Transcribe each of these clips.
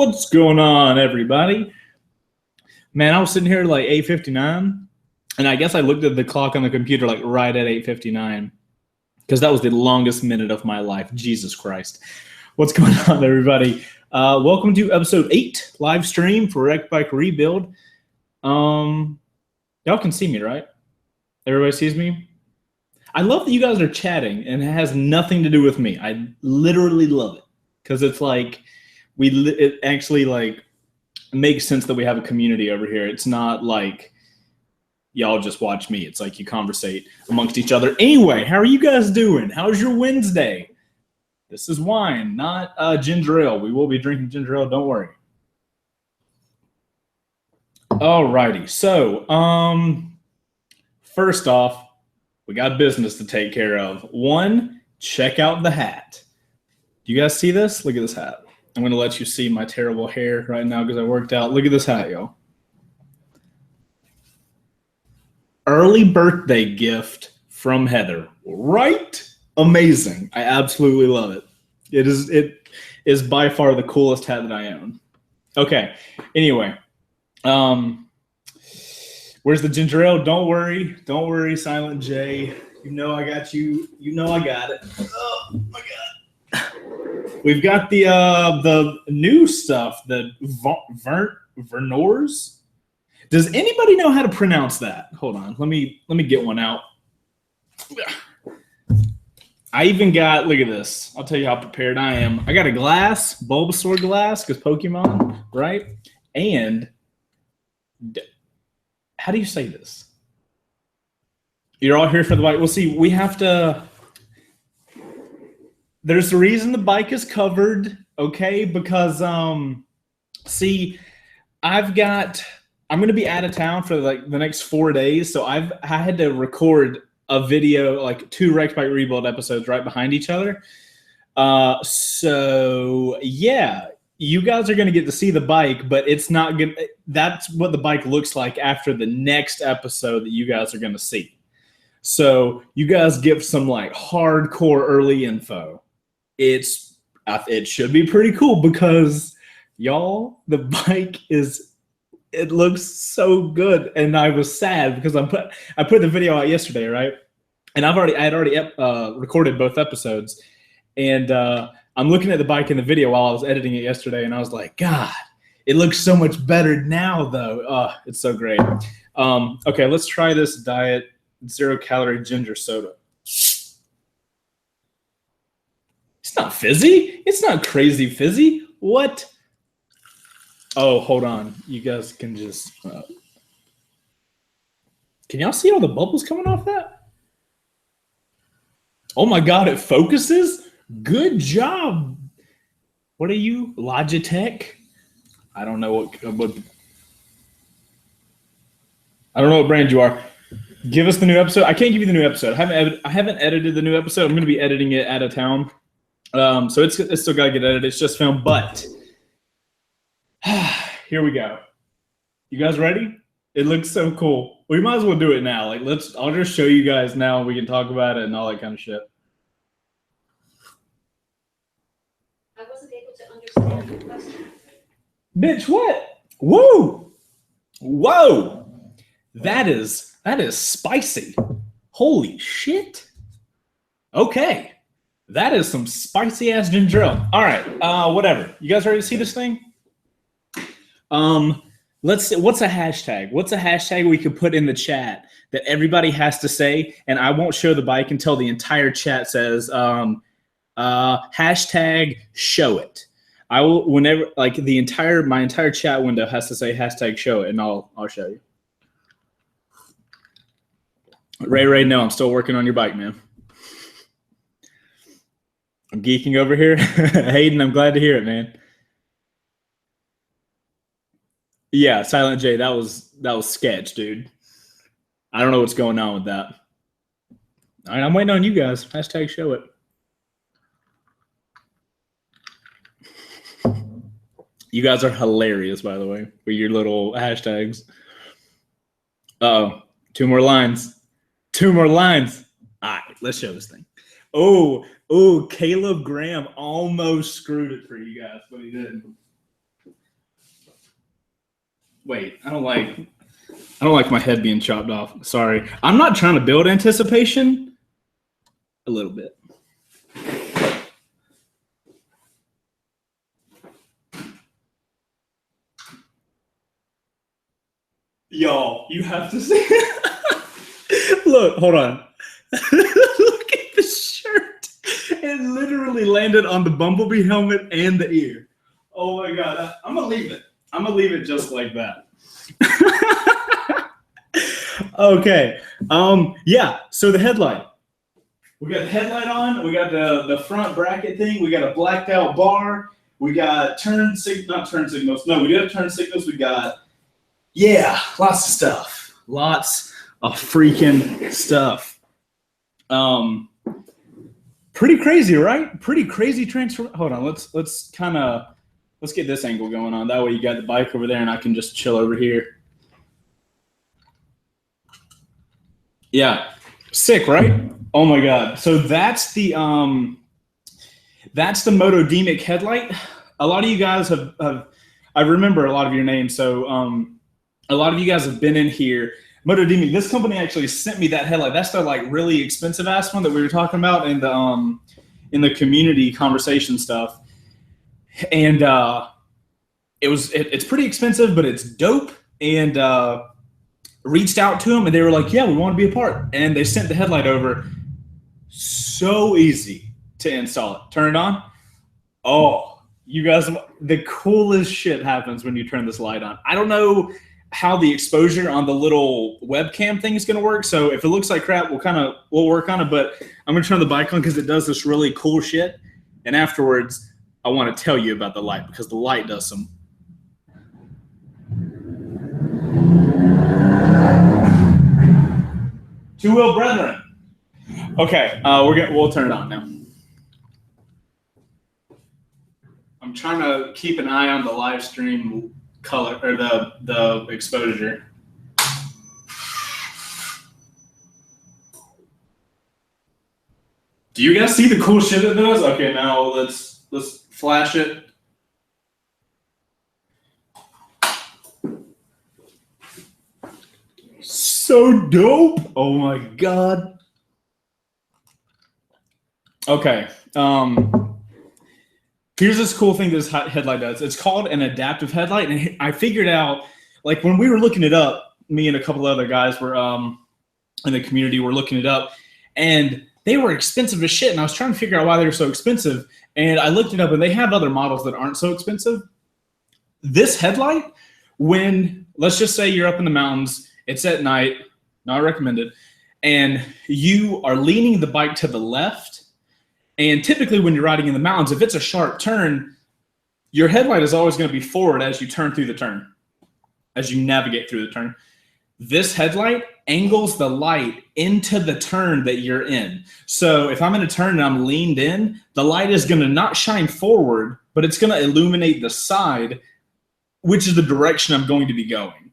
What's going on, everybody? Man, I was sitting here like 8:59, and I guess I looked at the clock on the computer like right at 8:59 because that was the longest minute of my life. Jesus Christ. What's going on, everybody? Welcome to episode 8, live stream for Wreck Bike Rebuild. Y'all can see me, right? Everybody sees me? I love that you guys are chatting, and it has nothing to do with me. I literally love it because it's like it actually like makes sense that we have a community over here. It's not like y'all just watch me. It's like you conversate amongst each other. Anyway, how are you guys doing? How's your Wednesday? This is wine, not ginger ale. We will be drinking ginger ale. Don't worry. Alrighty. So, first off, we got business to take care of. One, check out the hat. Do you guys see this? Look at this hat. I'm going to let you see my terrible hair right now because I worked out. Look at this hat, y'all. Early birthday gift from Heather. Right? Amazing. I absolutely love it. It is by far the coolest hat that I own. Okay. Anyway. Where's the ginger ale? Don't worry. Don't worry, Silent J. You know I got you. You know I got it. Oh, my God. We've got the new stuff, the Vernors. Does anybody know how to pronounce that? Hold on. Let me get one out. I even got, look at this. I'll tell you how prepared I am. I got a glass, Bulbasaur glass, because Pokemon, right? And how do you say this? You're all here for the bike. Well, see, we have to. There's a reason the bike is covered, okay? Because, see, I'm going to be out of town for like the next 4 days, so I had to record a video, like 2 Wreck Bike Rebuild episodes right behind each other. So yeah, you guys are going to get to see the bike, but it's not good. That's what the bike looks like after the next episode that you guys are going to see. So you guys get some like hardcore early info. It should be pretty cool because y'all, the bike it looks so good. And I was sad because I put the video out yesterday, right? And I had already recorded both episodes. And I'm looking at the bike in the video while I was editing it yesterday, and I was like, God, it looks so much better now, though. Oh, it's so great. Okay, let's try this Diet 0-calorie ginger soda. It's not fizzy. It's not crazy fizzy. What? Oh, hold on. You guys can just... can y'all see all the bubbles coming off that? Oh, my God, it focuses? Good job. What are you? Logitech? I don't know what I don't know what brand you are. Give us the new episode. I can't give you the new episode. I haven't edited the new episode. I'm going to be editing it out of town. So it's still got to get edited. It's just filmed, but here we go. You guys ready? It looks so cool. We might as well do it now. Like I'll just show you guys now. We can talk about it and all that kind of shit. I wasn't able to understand your question. Bitch, what? Woo! Whoa! That is spicy. Holy shit. Okay. That is some spicy ass ginger ale. All right. Whatever. You guys ready to see this thing? Let's see. What's a hashtag? What's a hashtag we could put in the chat that everybody has to say? And I won't show the bike until the entire chat says hashtag show it. I will, whenever, like my entire chat window has to say hashtag show it, and I'll show you. Ray, no, I'm still working on your bike, man. I'm geeking over here. Hayden, I'm glad to hear it, man. Yeah, Silent J, that was sketch, dude. I don't know what's going on with that. All right, I'm waiting on you guys. Hashtag show it. You guys are hilarious, by the way, with your little hashtags. Uh-oh, 2 more lines. 2 more lines. All right, let's show this thing. Oh, Caleb Graham almost screwed it for you guys, but he didn't. Wait, I don't like my head being chopped off. Sorry. I'm not trying to build anticipation. A little bit. Y'all, you have to see. Look, hold on. Look at the shirt. It literally landed on the Bumblebee helmet and the ear. Oh my God. I'm going to leave it. I'm going to leave it just like that. Okay. Yeah. So the headlight. We got the headlight on. We got the front bracket thing. We got a blacked out bar. We got not turn signals. No, we do have turn signals. We got, yeah, lots of stuff. Lots of freaking stuff. Pretty crazy, right? Pretty crazy transfer. Hold on. Let's get this angle going on. That way you got the bike over there and I can just chill over here. Yeah. Sick, right? Oh my God. So that's the Motodemic headlight. A lot of you guys have I remember a lot of your names. So a lot of you guys have been in here. Motodemic, this company actually sent me that headlight. That's their like really expensive ass one that we were talking about in the community conversation stuff. And it's pretty expensive, but it's dope. And reached out to them and they were like, yeah, we want to be a part. And they sent the headlight over. So easy to install it. Turn it on. Oh, you guys, the coolest shit happens when you turn this light on. I don't know how the exposure on the little webcam thing is going to work. So if it looks like crap, we'll work on it. But I'm going to turn the bike on because it does this really cool shit. And afterwards, I want to tell you about the light because the light does some. Two-wheel brethren. Okay, we'll turn it on now. I'm trying to keep an eye on the live stream color or the exposure. Do you guys see the cool shit it does? Okay, now let's flash it. So dope. Oh my God. Okay. Here's this cool thing this headlight does. It's called an adaptive headlight. And I figured out, like when we were looking it up, me and a couple other guys were in the community were looking it up. And they were expensive as shit. And I was trying to figure out why they were so expensive. And I looked it up and they have other models that aren't so expensive. This headlight, when, let's just say you're up in the mountains, it's at night, not recommended, and you are leaning the bike to the left. And typically when you're riding in the mountains, if it's a sharp turn, your headlight is always going to be forward as you turn through the turn, as you navigate through the turn. This headlight angles the light into the turn that you're in. So if I'm in a turn and I'm leaned in, the light is going to not shine forward, but it's going to illuminate the side, which is the direction I'm going to be going.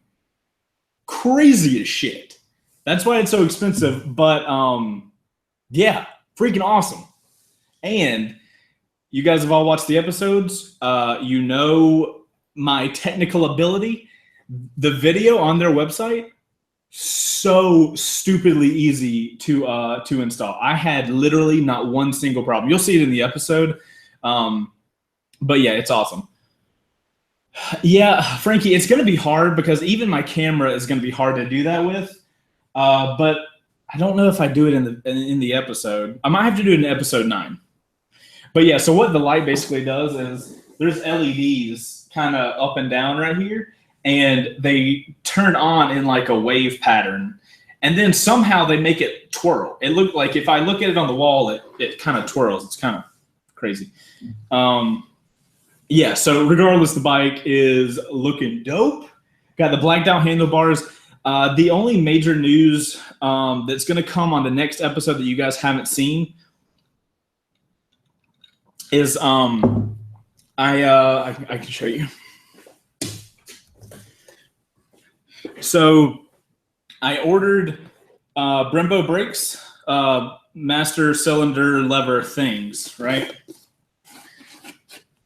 Crazy as shit. That's why it's so expensive, but yeah, freaking awesome. And you guys have all watched the episodes. You know my technical ability. The video on their website, so stupidly easy to install. I had literally not one single problem. You'll see it in the episode. But yeah, it's awesome. Yeah, Frankie, it's going to be hard because even my camera is going to be hard to do that with. But I don't know if I do it in the episode. I might have to do it in episode 9. But yeah, so what the light basically does is there's LEDs kind of up and down right here, and they turn on in like a wave pattern. And then somehow they make it twirl. It looked like if I look at it on the wall, it kind of twirls. It's kind of crazy. Yeah, so regardless, the bike is looking dope. Got the blacked out handlebars. The only major news that's going to come on the next episode that you guys haven't seen is I can show you. So I ordered Brembo brakes, master cylinder lever things, right?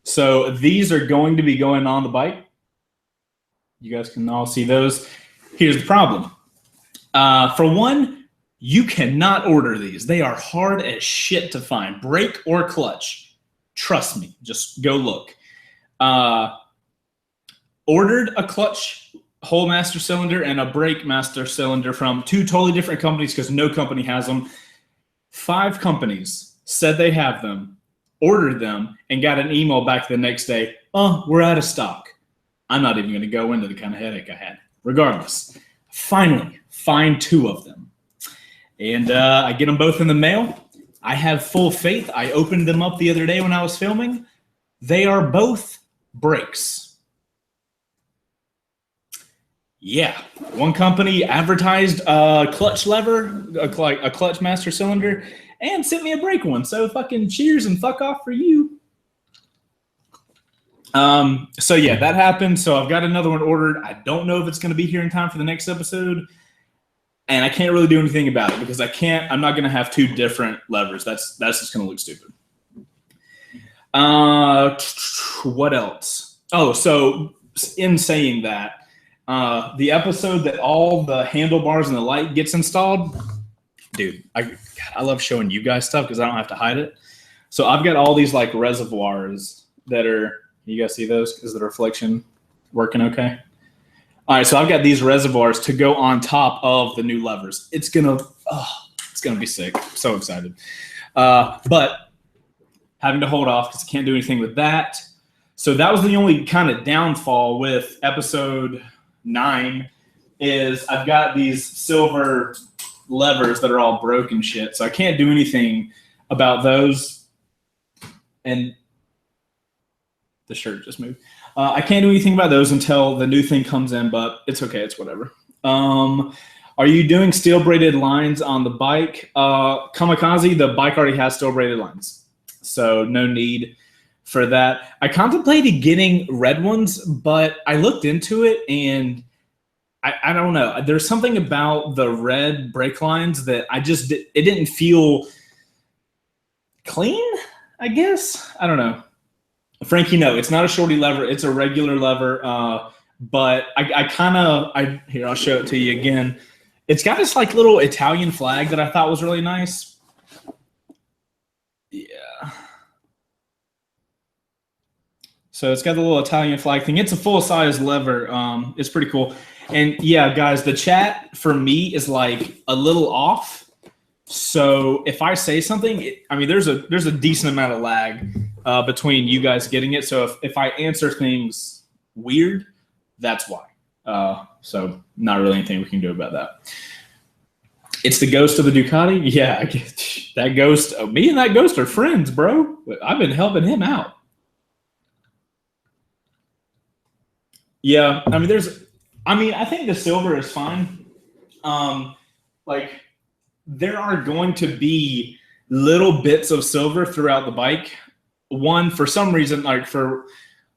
So these are going to be going on the bike. You guys can all see those. Here's the problem. For one, you cannot order these. They are hard as shit to find, brake or clutch. Trust me, just go look. Ordered a clutch hole master cylinder and a brake master cylinder from 2 totally different companies because no company has them. 5 companies said they have them, ordered them, and got an email back the next day, oh, we're out of stock. I'm not even going to go into the kind of headache I had. Regardless, finally find 2 of them. And I get them both in the mail. I have full faith. I opened them up the other day when I was filming. They are both brakes. Yeah, one company advertised a clutch lever, a clutch master cylinder, and sent me a brake one. So fucking cheers and fuck off for you. So yeah, that happened. So I've got another one ordered. I don't know if it's going to be here in time for the next episode. And I can't really do anything about it because I'm not going to have 2 different levers. That's just going to look stupid. What else? Oh, so in saying that, the episode that all the handlebars and the light gets installed, dude, I love showing you guys stuff because I don't have to hide it. So I've got all these like reservoirs that are, you guys see those? Is the reflection working okay? All right, so I've got these reservoirs to go on top of the new levers. It's gonna be sick. I'm so excited. But having to hold off because I can't do anything with that. So that was the only kind of downfall with episode 9 is I've got these silver levers that are all broken shit. So I can't do anything about those. And the shirt just moved. I can't do anything about those until the new thing comes in, but it's okay. It's whatever. Are you doing steel braided lines on the bike? Kamikaze, the bike already has steel braided lines. So no need for that. I contemplated getting red ones, but I looked into it and I don't know. There's something about the red brake lines that it didn't feel clean, I guess. I don't know. Frankie, no, it's not a shorty lever. It's a regular lever. But here, I'll show it to you again. It's got this like little Italian flag that I thought was really nice. Yeah. So it's got the little Italian flag thing. It's a full-size lever. It's pretty cool. And yeah, guys, the chat for me is like a little off. So if I say something, there's a decent amount of lag between you guys getting it. So if I answer things weird, that's why. So not really anything we can do about that. It's the ghost of the Ducati. Yeah, I guess that ghost. Me and that ghost are friends, bro. I've been helping him out. Yeah, I think the silver is fine. Like there are going to be little bits of silver throughout the bike. One, for some reason, like for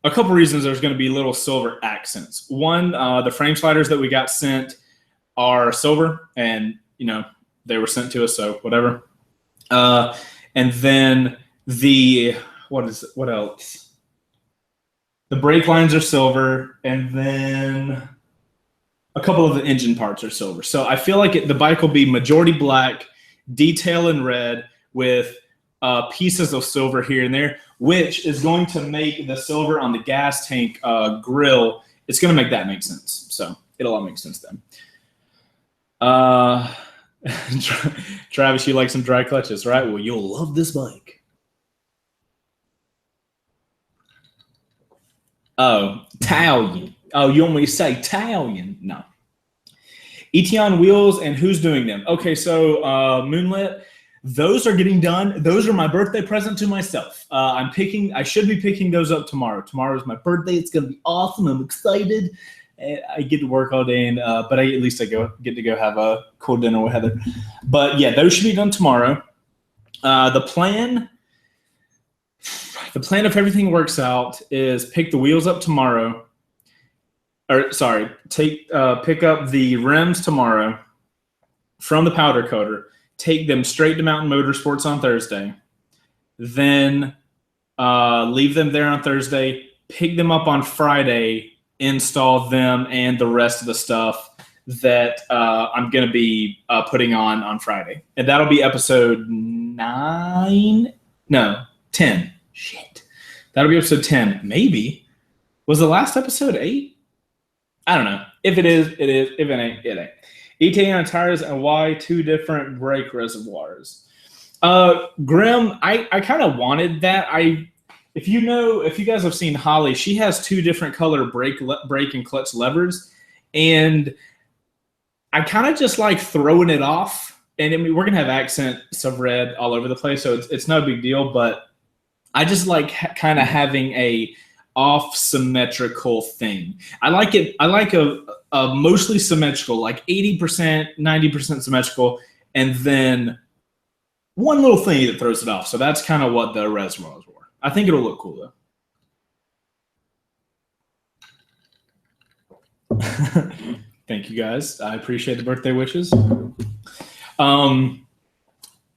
a couple reasons, there's going to be little silver accents. One, the frame sliders that we got sent are silver, and they were sent to us, so whatever. And then what else? The brake lines are silver, and then a couple of the engine parts are silver. So I feel like the bike will be majority black, detail in red, with pieces of silver here and there, which is going to make the silver on the gas tank grill. It's going to make that make sense. So it'll all make sense then. Travis, you like some dry clutches, right? Well, you'll love this bike. Oh, Italian. Oh, you want me to say Italian? No. Etion wheels and who's doing them? Okay, so Moonlit, those are getting done. Those are my birthday present to myself. I should be picking those up tomorrow. Tomorrow is my birthday. It's gonna be awesome. I'm excited. I get to work all day, but at least I get to go have a cool dinner with Heather. But yeah, those should be done tomorrow. The plan, if everything works out, is pick the wheels up tomorrow. Pick up the rims tomorrow from the powder coater. Take them straight to Mountain Motorsports on Thursday. Then leave them there on Thursday. Pick them up on Friday install them and the rest of the stuff that I'm going to be putting on Friday. And that'll be episode 10. Shit. That'll be episode 10. Maybe. Was the last episode 8? I don't know. If it is, it is. If it ain't, it ain't. ETA on tires and why 2 different brake reservoirs. Grim, I kind of wanted that. If you guys have seen Holly, she has 2 different color brake and clutch levers, and I kind of just like throwing it off. And I mean, we're gonna have accents of red all over the place, so it's no big deal. But I just like kind of having a off symmetrical thing. I like it. I like a mostly symmetrical, like 80%, 90% symmetrical, and then one little thing that throws it off. So that's kind of what the reservoirs were. I think it'll look cool though. Thank you guys. I appreciate the birthday wishes.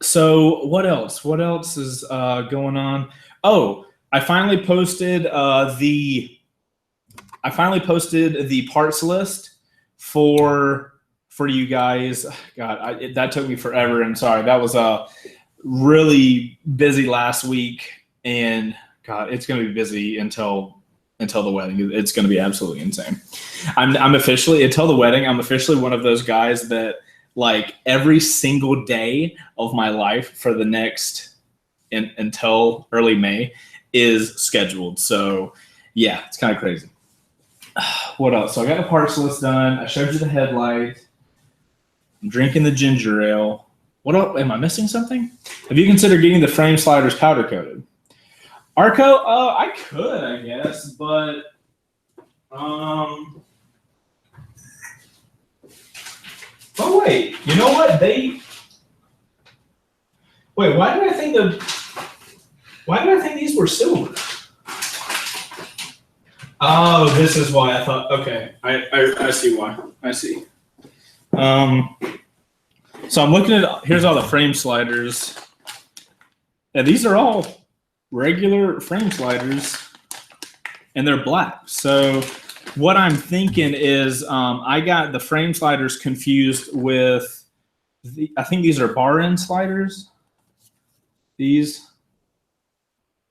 So what else? What else is going on? Oh, I finally posted the parts list for you guys. God, that took me forever. I'm sorry. That was really busy last week, and God, it's going to be busy until the wedding. It's going to be absolutely insane. I'm officially, until the wedding, I'm officially one of those guys that like every single day of my life for the next until early May is scheduled. So yeah, it's kind of crazy. What else? So I got the parts list done. I showed you the headlight. I'm drinking the ginger ale. What else? Am I missing something? Have you considered getting the frame sliders powder coated? Arco? I could, I guess, but oh wait, you know what? Why did I think these were silver? Oh, this is why I thought. Okay, I see why. I see. So I'm looking at, here's all the frame sliders. And these are all regular frame sliders, and they're black. So what I'm thinking is I got the frame sliders confused with, I think these are bar end sliders. These.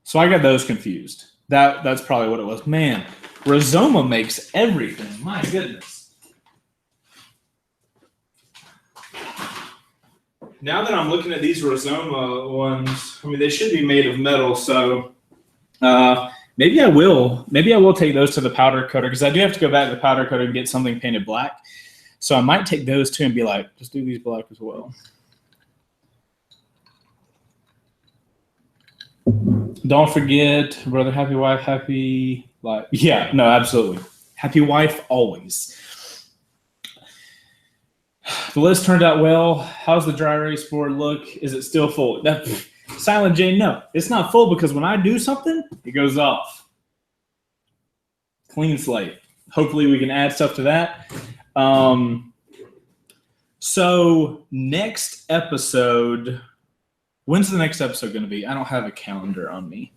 So I got those confused. That's probably what it was. Man, Rizoma makes everything. My goodness. Now that I'm looking at these Rizoma ones, I mean, they should be made of metal, so maybe I will take those to the powder coater, because I do have to go back to the powder coater and get something painted black. So I might take those too and be like, just do these black as well. Don't forget, brother, happy wife, happy life. Yeah, no, absolutely. Happy wife always. The list turned out well. How's the dry erase board look? Is it still full? Silent J, no. It's not full because when I do something, it goes off. Clean slate. Hopefully we can add stuff to that. So next episode, when's the next episode going to be? I don't have a calendar on me.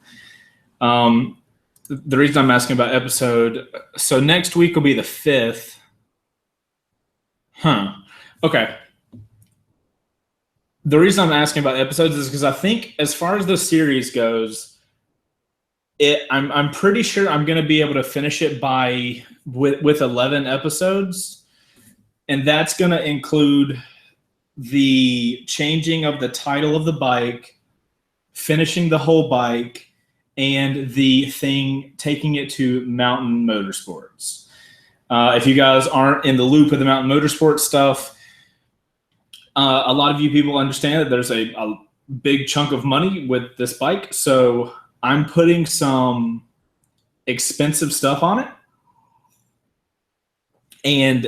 The reason I'm asking about episode, so next week will be the 5th. Huh. Okay. The reason I'm asking about episodes is because I think as far as the series goes, I'm pretty sure I'm going to be able to finish it with 11 episodes, and that's going to include the changing of the title of the bike, finishing the whole bike, and the thing taking it to Mountain Motorsports. If you guys aren't in the loop of the Mountain Motorsports stuff, a lot of you people understand that there's a big chunk of money with this bike. So I'm putting some expensive stuff on it. And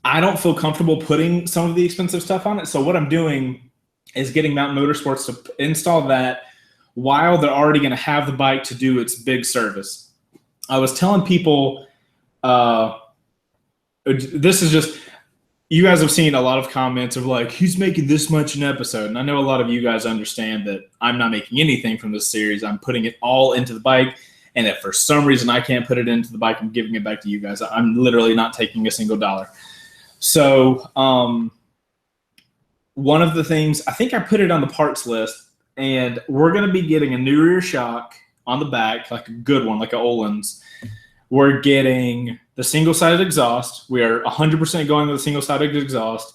I don't feel comfortable putting some of the expensive stuff on it. So what I'm doing is getting Mountain Motorsports to install that while they're already going to have the bike to do its big service. I was telling people, this is just, you guys have seen a lot of comments of like, he's making this much an episode. And I know a lot of you guys understand that I'm not making anything from this series. I'm putting it all into the bike. And if for some reason I can't put it into the bike, I'm giving it back to you guys. I'm literally not taking a single dollar. So one of the things, I think I put it on the parts list, and we're going to be getting a new rear shock on the back, like a good one, like a Olin's. We're getting the single-sided exhaust. We are 100% going with the single-sided exhaust.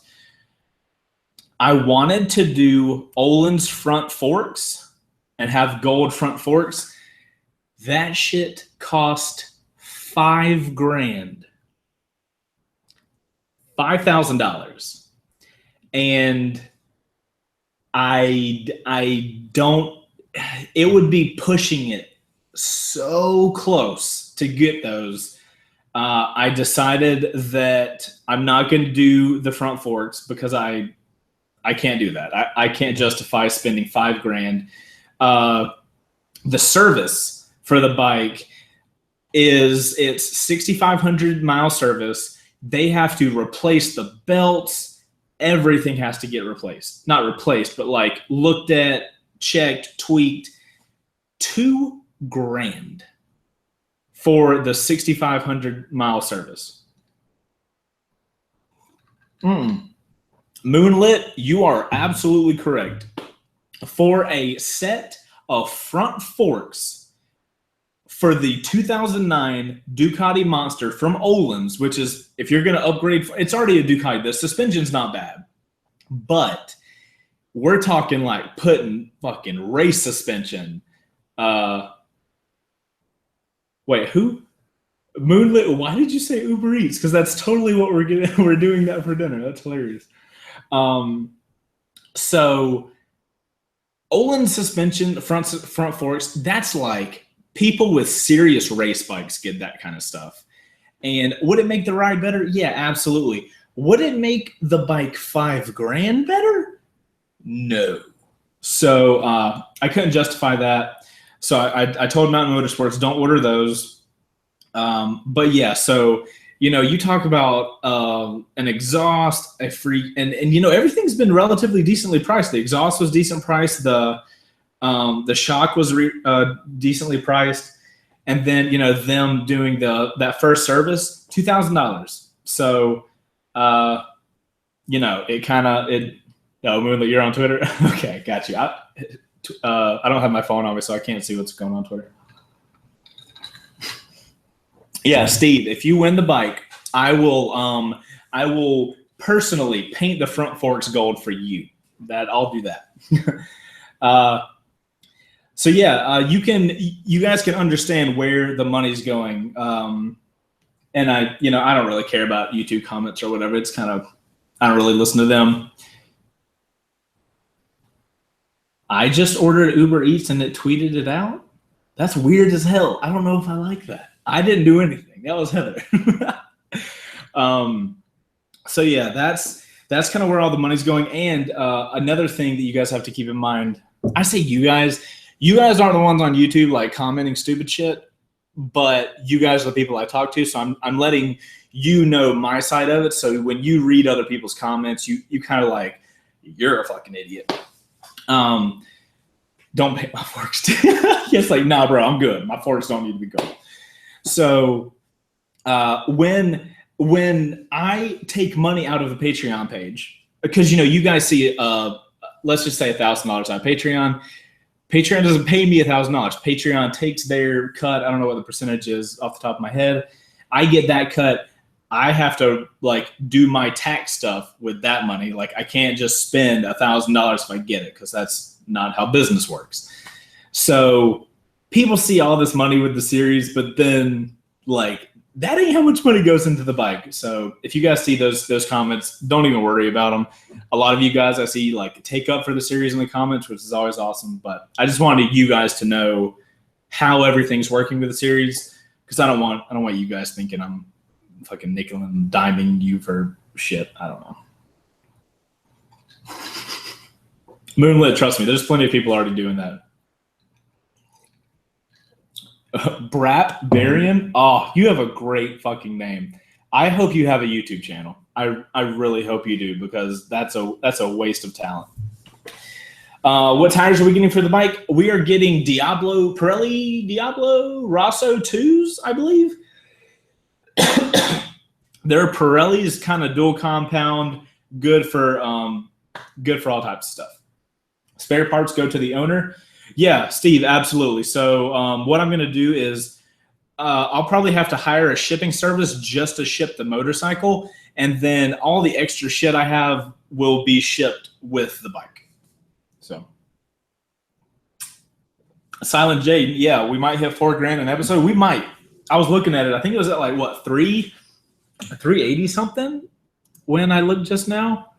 I wanted to do Olin's front forks and have gold front forks. That shit cost $5,000. $5,000. And I don't, it would be pushing it so close to get those. I decided that I'm not going to do the front forks because I can't do that. I can't justify spending $5,000. The service for the bike is it's 6,500 mile service. They have to replace the belts. Everything has to get replaced. Not replaced, but like looked at, checked, tweaked. $2,000 for the 6,500 mile service. Moonlit, you are absolutely correct. For a set of front forks for the 2009 Ducati Monster from Olin's, which is, if you're going to upgrade, it's already a Ducati. The suspension's not bad, but we're talking like putting fucking race suspension. Wait, who? Moonlit, why did you say Uber Eats? Because that's totally what we're getting. We're doing that for dinner. That's hilarious. So Olin suspension, front forks, that's like people with serious race bikes get that kind of stuff. And would it make the ride better? Yeah, absolutely. Would it make the bike $5,000 better? No. So I couldn't justify that. So I told Mountain Motorsports, don't order those. But yeah, so, you know, you talk about an exhaust, a free, and you know, everything's been relatively decently priced. The exhaust was decent priced. The shock was decently priced. And then, you know, them doing that first service, $2,000. So, you know, oh, Moonlit, you're on Twitter? Okay, got you. I don't have my phone on me, so I can't see what's going on Twitter. Yeah, Steve, if you win the bike, I will personally paint the front forks gold for you. I'll do that. So yeah, you guys can understand where the money's going. And I don't really care about YouTube comments or whatever. It's kind of, I don't really listen to them. I just ordered Uber Eats and it tweeted it out. That's weird as hell. I don't know if I like that. I didn't do anything. That was Heather. So yeah, that's kind of where all the money's going. And another thing that you guys have to keep in mind, I say you guys aren't the ones on YouTube like commenting stupid shit, but you guys are the people I talk to. So I'm letting you know my side of it. So when you read other people's comments, you kind of like, you're a fucking idiot. Don't paint my forks. It's like, nah, bro, I'm good. My forks don't need to be gold. So when I take money out of the Patreon page, because, you know, you guys see, let's just say $1,000 on Patreon. Patreon doesn't pay me $1,000. Patreon takes their cut. I don't know what the percentage is off the top of my head. I get that cut. I have to like do my tax stuff with that money. Like I can't just spend $1,000 if I get it, because that's not how business works. So people see all this money with the series, but then like that ain't how much money goes into the bike. So if you guys see those comments, don't even worry about them. A lot of you guys I see like take up for the series in the comments, which is always awesome. But I just wanted you guys to know how everything's working with the series, because I don't want you guys thinking I'm fucking nickel and diming you for shit. I don't know. Moonlit, trust me, there's plenty of people already doing that. Brap Barian, oh, you have a great fucking name. I hope you have a YouTube channel. I really hope you do, because that's a waste of talent. What tires are we getting for the bike? We are getting Pirelli Diablo Rosso 2s, I believe. They're Pirelli's kind of dual compound, good for all types of stuff. Spare parts go to the owner. Yeah, Steve, absolutely. So what I'm going to do is I'll probably have to hire a shipping service just to ship the motorcycle, and then all the extra shit I have will be shipped with the bike. So, Silent J, yeah, we might hit $4,000 an episode. We might. I was looking at it. I think it was at like what 380 something when I looked just now.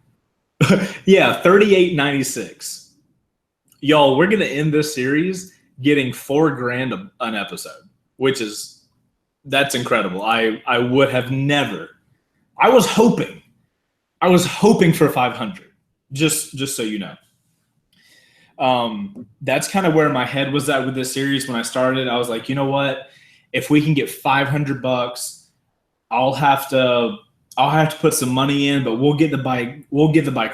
Yeah, 38.96. Y'all, we're gonna end this series getting $4,000 an episode, that's incredible. I would have never. I was hoping for 500. Just so you know. That's kind of where my head was at with this series when I started. I was like, you know what? If we can get $500, I'll have to put some money in, but we'll get the bike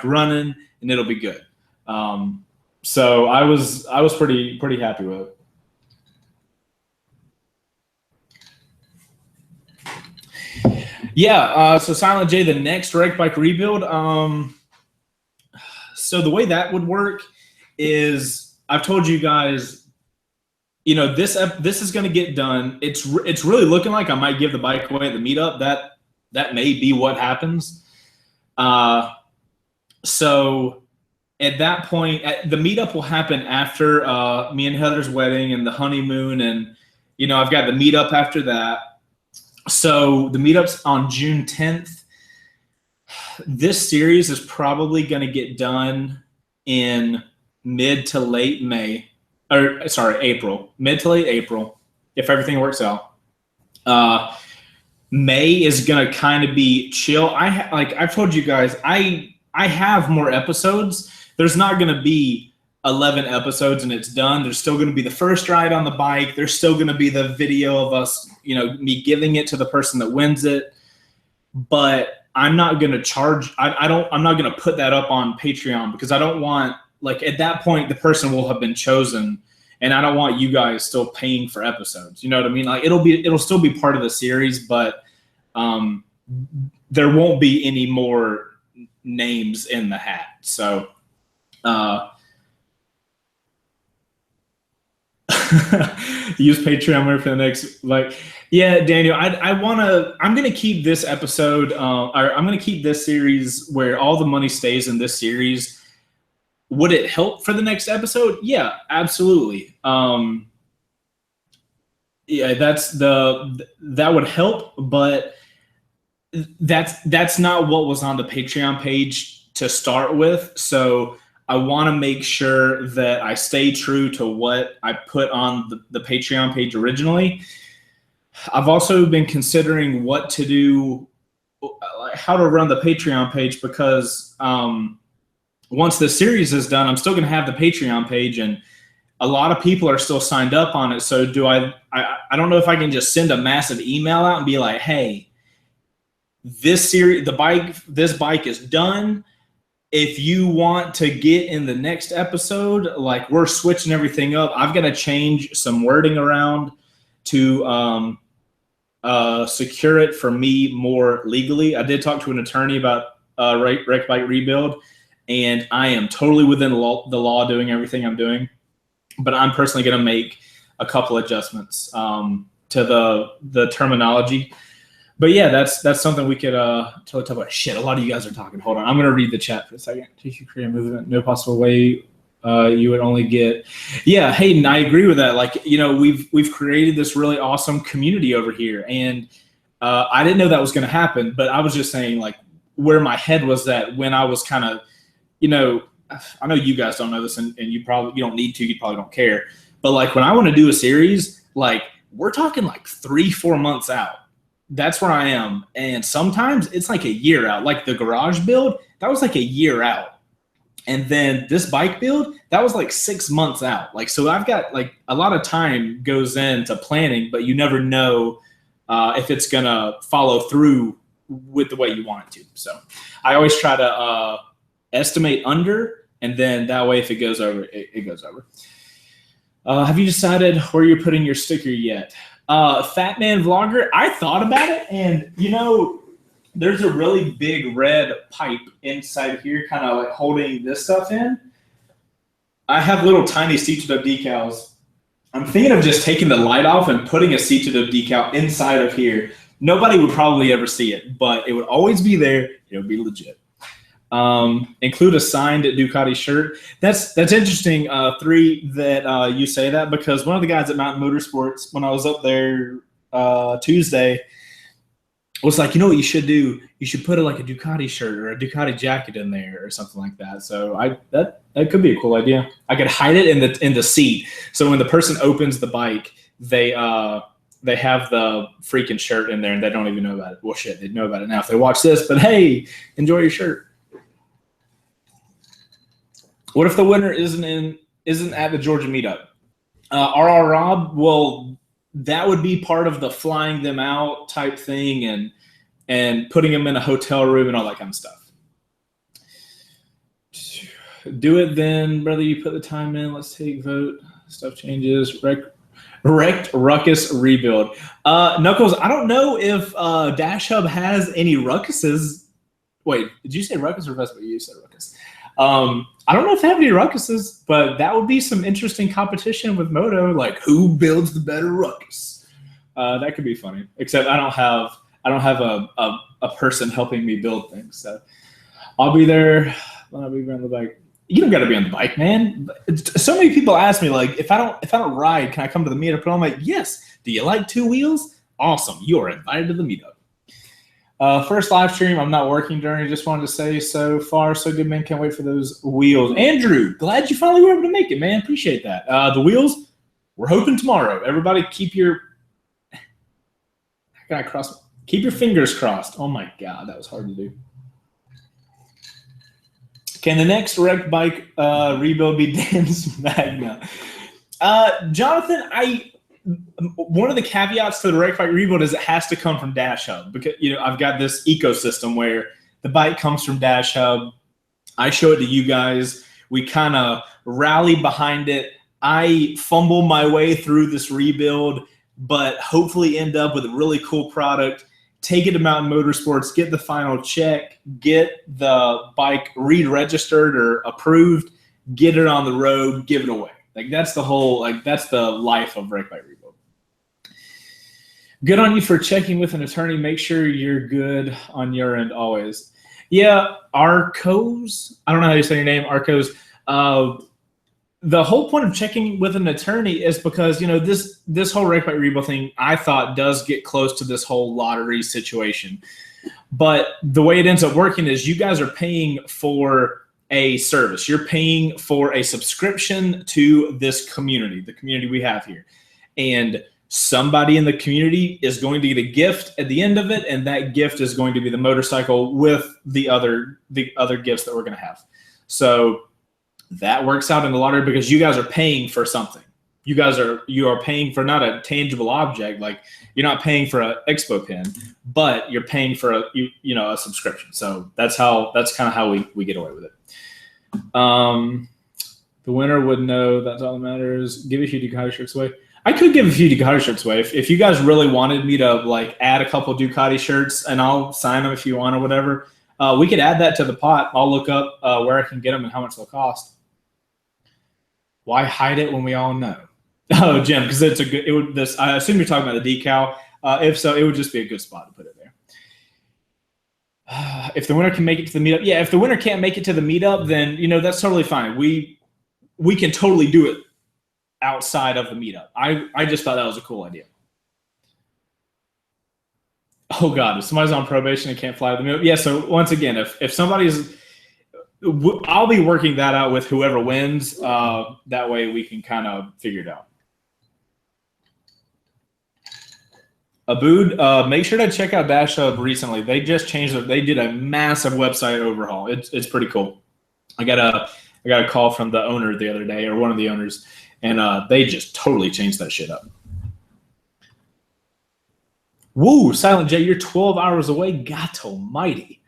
running and it'll be good. So I was pretty happy with it. Yeah, so Silent J, the next rec bike rebuild. So the way that would work is I've told you guys, you know, this is going to get done. It's really looking like I might give the bike away at the meetup. That may be what happens. So at that point, the meetup will happen after me and Heather's wedding and the honeymoon, and you know I've got the meetup after that. So the meetup's on June 10th. This series is probably going to get done in mid to late April, mid to late April, if everything works out. May is going to kind of be chill. I've told you guys, I have more episodes. There's not going to be 11 episodes and it's done. There's still going to be the first ride on the bike. There's still going to be the video of us, you know, me giving it to the person that wins it. But I'm not going to charge. I'm not going to put that up on Patreon because I don't want, like, at that point, the person will have been chosen and I don't want you guys still paying for episodes. You know what I mean? Like it'll still be part of the series, but there won't be any more names in the hat. So, use Patreon for the next, like, yeah, Daniel, I'm going to keep this episode, I'm going to keep this series where all the money stays in this series. Would it help for the next episode? Yeah, absolutely. Yeah, that would help, but that's not what was on the Patreon page to start with. So I want to make sure that I stay true to what I put on the Patreon page originally. I've also been considering what to do, how to run the Patreon page, because once the series is done, I'm still going to have the Patreon page, and a lot of people are still signed up on it. So I don't know if I can just send a massive email out and be like, hey, this bike is done. If you want to get in the next episode, like, we're switching everything up. I've got to change some wording around to secure it for me more legally. I did talk to an attorney about rec bike rebuild, and I am totally within the law doing everything I'm doing. But I'm personally going to make a couple adjustments to the terminology. But yeah, that's something we could totally talk about. Shit, a lot of you guys are talking. Hold on, I'm going to read the chat for a second. Tissue Korea movement, no possible way you would only get. Yeah, Hayden, I agree with that. Like, you know, we've created this really awesome community over here, and I didn't know that was going to happen. But I was just saying, like, where my head was at when I was kind of, you know, I know you guys don't know this, and you don't need to. You probably don't care. But like, when I want to do a series, like, we're talking like 3-4 months out. That's where I am. And sometimes it's like a year out. Like the garage build, that was like a year out. And then this bike build, that was like 6 months out. Like, so I've got like a lot of time goes into planning, but you never know if it's going to follow through with the way you want it to. So I always try to estimate under And then that way, if it goes over, it goes over. Have you decided where you're putting your sticker yet? Fat Man Vlogger, I thought about it, and there's a really big red pipe inside here, kind of like holding this stuff in. I have little tiny C2W decals. I'm thinking of just taking the light off and putting a C2W decal inside of here. Nobody would probably ever see it, but it would always be there. It would be legit. Include a signed Ducati shirt. That's interesting, 3, that you say that, because one of the guys at Mountain Motorsports, when I was up there Tuesday, was like, you know what you should do? You should put a Ducati shirt or a Ducati jacket in there or something like that. So that could be a cool idea. I could hide it in the seat, so when the person opens the bike, they have the freaking shirt in there and they don't even know about it. Well, shit, they know about it now if they watch this. But hey, enjoy your shirt. What if the winner isn't at the Georgia meetup? RR Rob, well, that would be part of the flying them out type thing and putting them in a hotel room and all that kind of stuff. Do it then, brother. You put the time in. Let's take vote. Stuff changes. Wrecked Ruckus rebuild. Knuckles, I don't know if Dash Hub has any ruckuses. Wait, did you say ruckus or Vespa? You said ruckus. I don't know if they have any ruckuses, but that would be some interesting competition with Moto. Like, who builds the better ruckus? That could be funny. Except I don't have a person helping me build things. So I'll be there. I'll be on the bike. You don't got to be on the bike, man. So many people ask me, like, if I don't ride, can I come to the meetup? And I'm like, yes. Do you like 2 wheels? Awesome. You are invited to the meetup. First live stream, I'm not working during. Just wanted to say, so far, so good, man. Can't wait for those wheels. Andrew, glad you finally were able to make it, man. Appreciate that. The wheels, we're hoping tomorrow. Everybody keep your fingers crossed. Oh, my God. That was hard to do. Can the next wrecked bike rebuild be Dan's Magna? Jonathan, one of the caveats to the wrecked bike rebuild is it has to come from Dash Hub, because I've got this ecosystem where the bike comes from Dash Hub. I show it to you guys. We kind of rally behind it. I fumble my way through this rebuild, but hopefully end up with a really cool product. Take it to Mountain Motorsports, get the final check, get the bike re-registered or approved, get it on the road, give it away. That's the whole, that's the life of Wreck Bike Rebuild. Good on you for checking with an attorney. Make sure you're good on your end always. Yeah, Arcos, I don't know how you say your name, Arcos. The whole point of checking with an attorney is because, this whole Wreck Bike Rebuild thing, I thought, does get close to this whole lottery situation. But the way it ends up working is you guys are paying for a service. You're paying for a subscription to this community, the community we have here. And somebody in the community is going to get a gift at the end of it, and that gift is going to be the motorcycle with the other gifts that we're going to have. So that works out in the lottery because you guys are paying for something. You are paying for not a tangible object, like you're not paying for an expo pin, but you're paying for a subscription. So that's kind of how we get away with it. The winner would know, that's all that matters. Give a few Ducati shirts away. I could give a few Ducati shirts away if you guys really wanted me to add a couple Ducati shirts, and I'll sign them if you want or whatever. We could add that to the pot. I'll look up where I can get them and how much they'll cost. Why hide it when we all know? Oh, Jim, because it's a good. I assume you're talking about the decal. If so, it would just be a good spot to put it there. If the winner can make it to the meetup, yeah. If the winner can't make it to the meetup, then that's totally fine. We can totally do it outside of the meetup. I just thought that was a cool idea. Oh God, if somebody's on probation and can't fly to the meetup, yeah. So once again, if somebody's, I'll be working that out with whoever wins. That way we can kind of figure it out. Abood, make sure to check out Dash Hub recently. They just changed it. They did a massive website overhaul. It's pretty cool. I got a call from the owner the other day, or one of the owners, and they just totally changed that shit up. Woo, Silent J, you're 12 hours away. God almighty.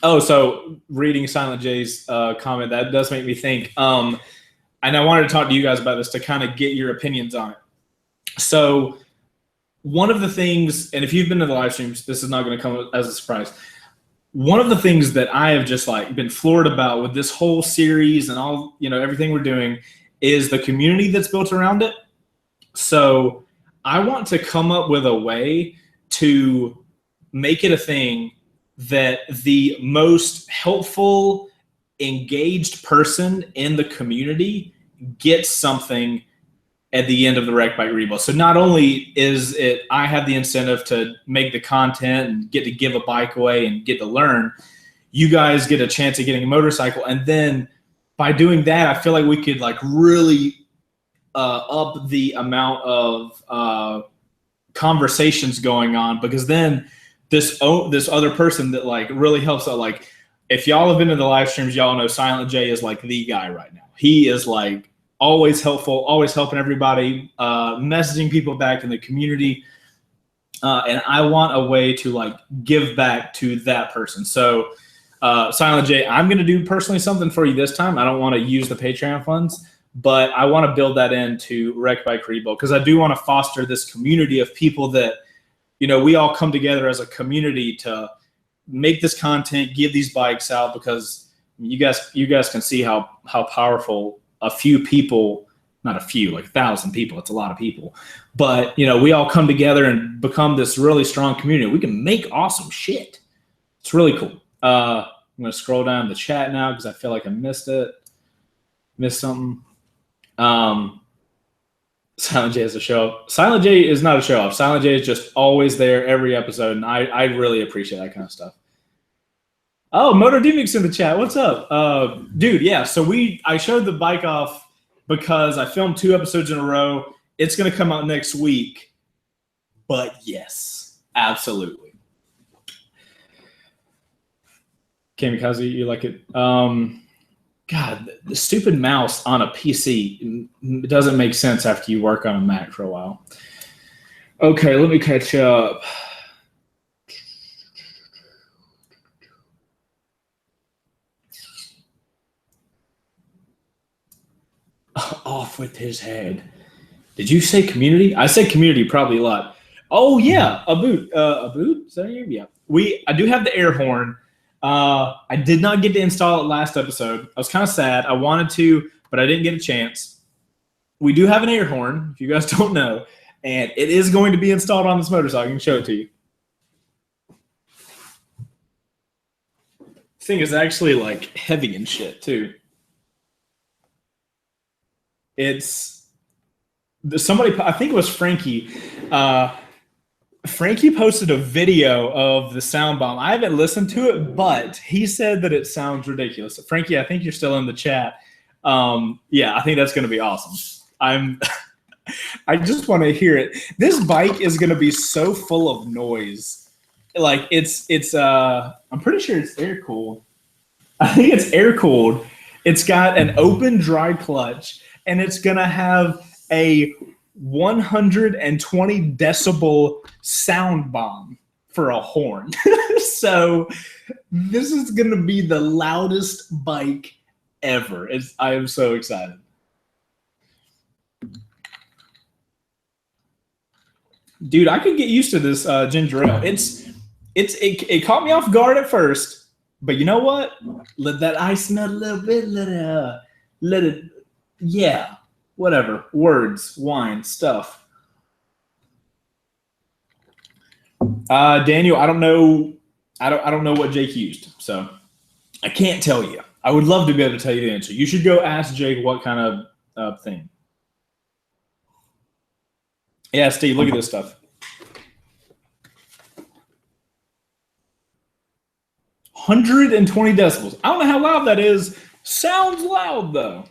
Oh, so reading Silent J's comment, that does make me think. And I wanted to talk to you guys about this to kind of get your opinions on it. So one of the things, and if you've been to the live streams, this is not going to come as a surprise. One of the things that I have just like been floored about with this whole series and all, everything we're doing is the community that's built around it. So I want to come up with a way to make it a thing that the most helpful, engaged person in the community gets something at the end of the Wreck Bike Rebuild. So not only is it I have the incentive to make the content and get to give a bike away and get to learn, you guys get a chance at getting a motorcycle. And then by doing that, I feel like we could like really up the amount of conversations going on, because then this other person that like really helps out, like if y'all have been to the live streams, y'all know Silent J is like the guy right now. He is like always helpful, always helping everybody, messaging people back in the community. And I want a way to like give back to that person. So Silent J, I'm going to do personally something for you this time. I don't want to use the Patreon funds, but I want to build that into Wreck Bike Rebuild, because I do want to foster this community of people that, we all come together as a community to make this content, give these bikes out, because you guys can see how powerful a few people, not a few, like 1,000 people, it's a lot of people, but we all come together and become this really strong community. We can make awesome shit. It's really cool. I'm going to scroll down the chat now because I feel like I missed something. Silent J is a show off. Silent J is not a show off. Silent J is just always there every episode, and I really appreciate that kind of stuff. Oh, Moto Demix in the chat. What's up? Dude, yeah, so I showed the bike off because I filmed 2 episodes in a row. It's going to come out next week. But yes, absolutely. Kamikaze, you like it? God, the stupid mouse on a PC doesn't make sense after you work on a Mac for a while. Okay, let me catch up. Off with his head. Did you say community? I said community probably a lot. Oh yeah, a boot. Is that your? Yeah. I do have the air horn. I did not get to install it last episode. I was kind of sad. I wanted to, but I didn't get a chance. We do have an air horn, if you guys don't know, and it is going to be installed on this motorcycle. I can show it to you. This thing is actually like heavy and shit too. It's somebody, I think it was Frankie. Frankie posted a video of the sound bomb. I haven't listened to it, but he said that it sounds ridiculous. Frankie, I think you're still in the chat. Yeah, I think that's going to be awesome. I just want to hear it. This bike is going to be so full of noise. Like I'm pretty sure it's air cooled. I think it's air cooled. It's got an open dry clutch, and it's going to have a 120 decibel sound bomb for a horn. So this is going to be the loudest bike ever. I am so excited. Dude, I could get used to this ginger ale. It caught me off guard at first, but you know what? Let that ice melt a little bit. Let it, yeah. Whatever, words, wine, stuff. Daniel, I don't know. I don't know what Jake used, so I can't tell you. I would love to be able to tell you the answer. You should go ask Jake what kind of thing. Yeah, Steve, look at this stuff. 120 decibels. I don't know how loud that is. Sounds loud though.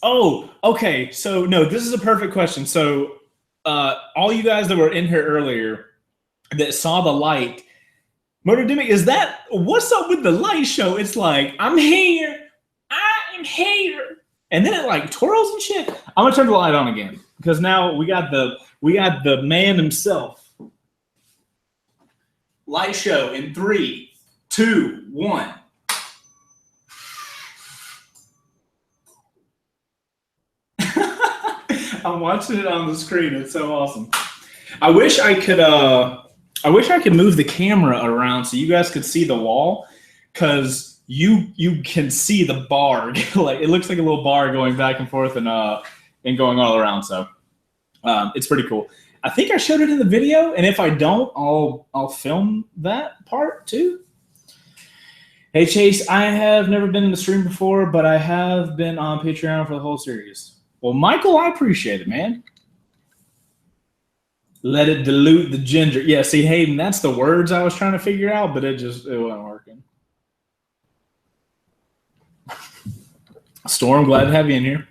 Oh, okay. So no, this is a perfect question. So all you guys that were in here earlier that saw the light, Motodemic, what's up with the light show? It's like, I'm here, I am here. And then it like twirls and shit. I'm gonna turn the light on again because now we got the man himself. light show in 3, 2, 1. I'm watching it on the screen. It's so awesome. I wish I could move the camera around so you guys could see the wall, because you can see the bar. Like, it looks like a little bar going back and forth and going all around. So it's pretty cool. I think I showed it in the video, and if I don't, I'll film that part too. Hey Chase, I have never been in the stream before, but I have been on Patreon for the whole series. Well, Michael, I appreciate it, man. Let it dilute the ginger. Yeah, see, Hayden, that's the words I was trying to figure out, but it wasn't working. Storm, glad to have you in here.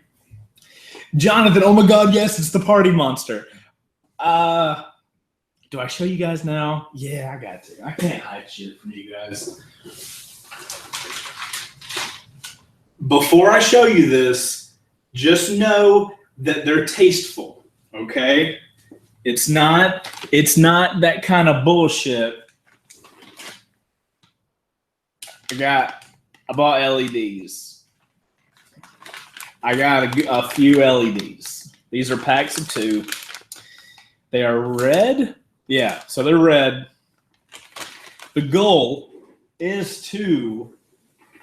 Jonathan, oh my God, yes, it's the party monster. Do I show you guys now? Yeah, I got to. I can't hide shit from you guys. Before I show you this, just know that they're tasteful, okay? It's not that kind of bullshit. I bought LEDs. I got a few LEDs. These are packs of 2. They are red. Yeah, so they're red. The goal is to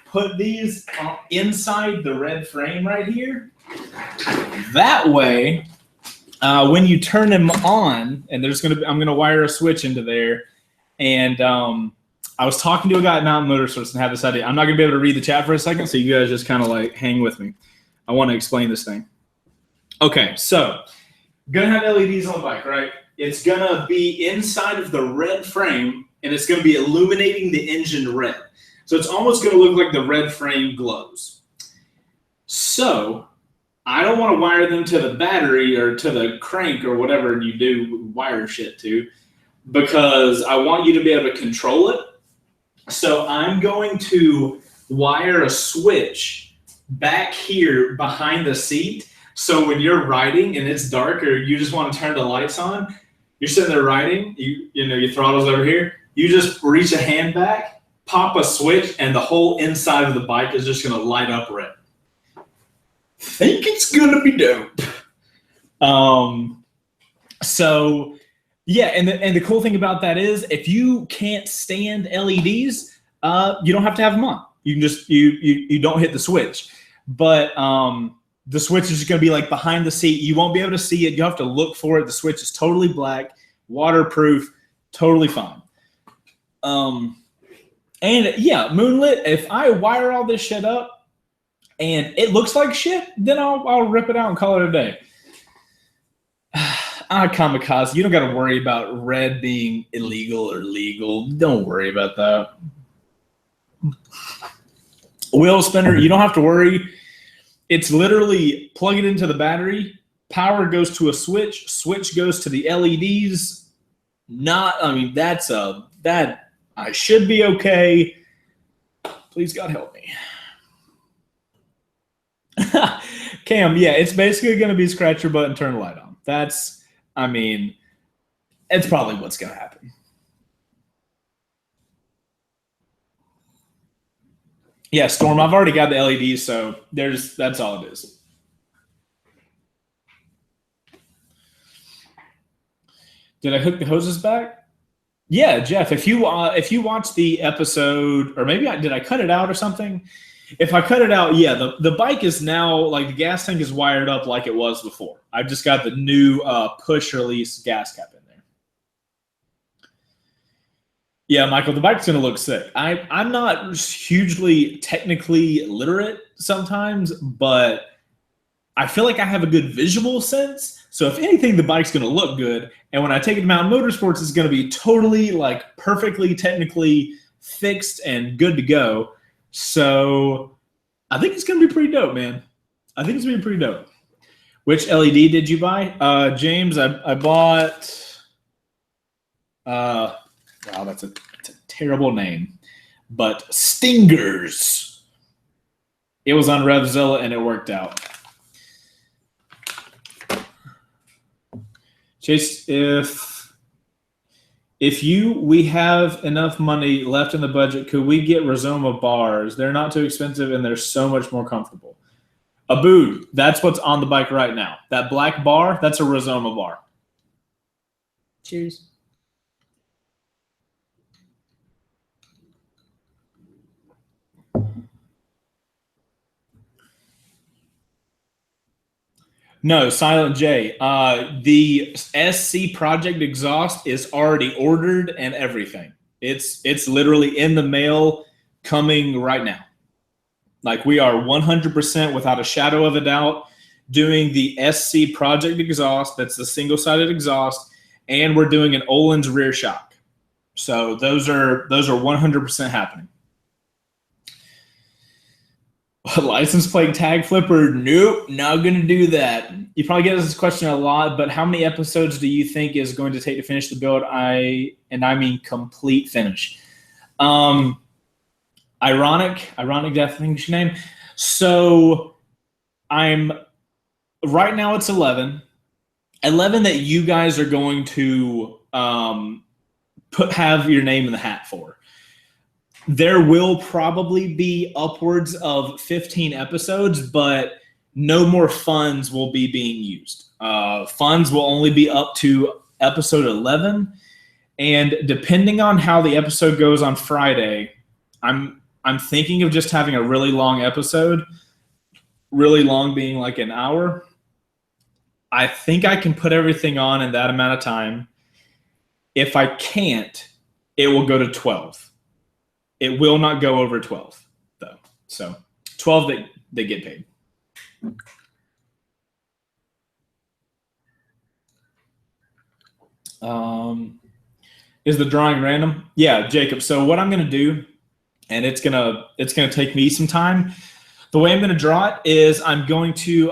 put these inside the red frame right here. That way, when you turn them on, and I'm gonna wire a switch into there. And I was talking to a guy at Mountain Motorsports and had this idea. I'm not gonna be able to read the chat for a second, so you guys just kind of like hang with me. I want to explain this thing. Okay, so gonna have LEDs on the bike, right? It's gonna be inside of the red frame, and it's gonna be illuminating the engine red. So it's almost gonna look like the red frame glows. So I don't want to wire them to the battery or to the crank or whatever you do wire shit to, because I want you to be able to control it. So I'm going to wire a switch back here behind the seat. So when you're riding and it's dark or you just want to turn the lights on, you're sitting there riding, your throttle's over here, you just reach a hand back, pop a switch, and the whole inside of the bike is just going to light up red. Think it's gonna be dope. So yeah, and the cool thing about that is, if you can't stand LEDs, you don't have to have them on. You can just you don't hit the switch. But the switch is just gonna be like behind the seat. You won't be able to see it. You have to look for it. The switch is totally black, waterproof, totally fine. And yeah, moonlit. If I wire all this shit up and it looks like shit, then I'll rip it out and call it a day. Kamikaze, you don't got to worry about red being illegal or legal. Don't worry about that. Wheel spinner, you don't have to worry. It's literally plug it into the battery. Power goes to a switch. Switch goes to the LEDs. That I should be okay. Please God help me. Cam, yeah, it's basically going to be scratch your butt and turn the light on. It's probably what's going to happen. Yeah, Storm, I've already got the LEDs, so that's all it is. Did I hook the hoses back? Yeah, Jeff, if you watch the episode, or maybe did I cut it out or something? If I cut it out, yeah, the bike is now, like, the gas tank is wired up like it was before. I've just got the new push-release gas cap in there. Yeah, Michael, the bike's going to look sick. I'm not hugely technically literate sometimes, but I feel like I have a good visual sense. So if anything, the bike's going to look good. And when I take it to Mountain Motorsports, it's going to be totally, like, perfectly technically fixed and good to go. So I think it's going to be pretty dope, man. I think it's going to be pretty dope. Which LED did you buy? James, I bought wow, that's a terrible name. But Stingers. It was on Revzilla and it worked out. Chase, if we have enough money left in the budget, could we get Rizoma bars? They're not too expensive and they're so much more comfortable. Abood, that's what's on the bike right now. That black bar, that's a Rizoma bar. Cheers. No, Silent J. The SC Project exhaust is already ordered and everything. It's literally in the mail coming right now. Like we are 100% without a shadow of a doubt doing the SC Project exhaust. That's the single-sided exhaust, and we're doing an Öhlins rear shock. So those are 100% happening. License plate tag flipper? Nope, not gonna do that. You probably get this question a lot, but how many episodes do you think is going to take to finish the build? I mean complete finish. Ironic definition name. So I'm right now it's 11 that you guys are going to have your name in the hat for. There will probably be upwards of 15 episodes, but no more funds will be being used. Funds will only be up to episode 11, and depending on how the episode goes on Friday, I'm thinking of just having a really long episode, really long being like an hour. I think I can put everything on in that amount of time. If I can't, it will go to 12. It will not go over 12, though. So 12 they get paid. Is the drawing random? Yeah, Jacob. So what I'm gonna do, and it's gonna take me some time. The way I'm gonna draw it is I'm going to